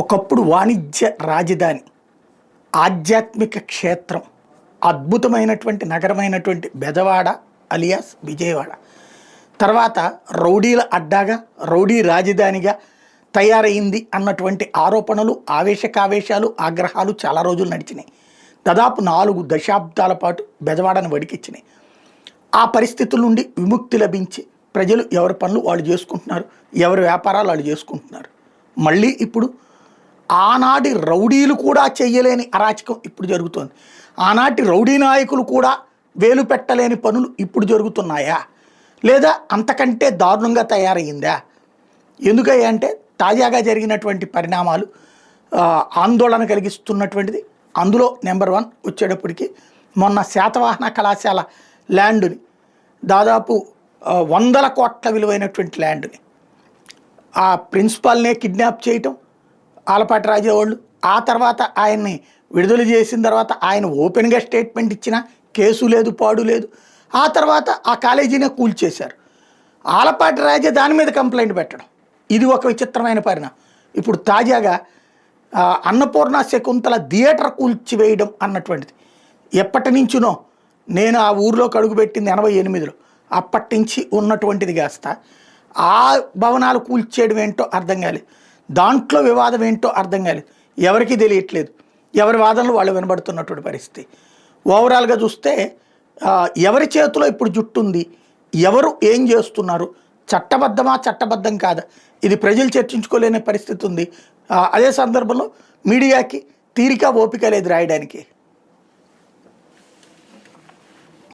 ఒకప్పుడు వాణిజ్య రాజధాని, ఆధ్యాత్మిక క్షేత్రం, అద్భుతమైనటువంటి నగరమైనటువంటి బెజవాడ అలియాస్ విజయవాడ తర్వాత రౌడీల అడ్డాగా, రౌడీ రాజధానిగా తయారైంది అన్నటువంటి ఆరోపణలు, ఆవేశకావేశాలు, ఆగ్రహాలు చాలా రోజులు నడిచినాయి. దాదాపు 4 దశాబ్దాల పాటు బెజవాడను వడికిచ్చినాయి. ఆ పరిస్థితుల నుండి విముక్తి లభించి ప్రజలు ఎవరి పనులు వాళ్ళు చేసుకుంటున్నారు, ఎవరి వ్యాపారాలు వాళ్ళు చేసుకుంటున్నారు. మళ్ళీ ఇప్పుడు ఆనాటి రౌడీలు కూడా చెయ్యలేని అరాచకం ఇప్పుడు జరుగుతోంది. ఆనాటి రౌడీ నాయకులు కూడా వేలు పెట్టలేని పనులు ఇప్పుడు జరుగుతున్నాయా, లేదా అంతకంటే దారుణంగా తయారయ్యిందా? ఎందుకయ్యా అంటే తాజాగా జరిగినటువంటి పరిణామాలు ఆందోళన కలిగిస్తున్నటువంటిది. అందులో నెంబర్ 1 వచ్చేటప్పటికి మొన్న శాతవాహన కళాశాల ల్యాండ్ని, దాదాపు 100 కోట్ల విలువైనటువంటి ల్యాండ్ని ఆ ప్రిన్సిపాల్నే కిడ్నాప్ చేయటం ఆలపాటి రాజేవాళ్ళు. ఆ తర్వాత ఆయన్ని విడుదల చేసిన తర్వాత ఆయన ఓపెన్గా స్టేట్మెంట్ ఇచ్చిన కేసు లేదు, పాడు లేదు. ఆ తర్వాత ఆ కాలేజీనే కూల్చేశారు. ఆలపాటి రాజే దాని మీద కంప్లైంట్ పెట్టడం, ఇది ఒక విచిత్రమైన పరిణామం. ఇప్పుడు తాజాగా అన్నపూర్ణ శకుంతల థియేటర్ కూల్చివేయడం అన్నటువంటిది ఎప్పటి నుంచినో, నేను ఆ ఊరిలోకి అడుగుపెట్టింది 88లో, అప్పటి నుంచి ఉన్నటువంటిది కాస్త ఆ భవనాలు కూల్చేయడం ఏంటో అర్థం కాలేదు. దాంట్లో వివాదం ఏంటో అర్థం కాలేదు. ఎవరికీ తెలియట్లేదు. ఎవరి వాదనలు వాళ్ళు వినబడుతున్నటువంటి పరిస్థితి. ఓవరాల్గా చూస్తే ఎవరి చేతిలో ఇప్పుడు జుట్టు ఉంది, ఎవరు ఏం చేస్తున్నారు, చట్టబద్ధమా చట్టబద్ధం కాదా, ఇది ప్రజలు చర్చించుకోలేని పరిస్థితి ఉంది. అదే సందర్భంలో మీడియాకి తీరిక ఓపిక లేదు రాయడానికి.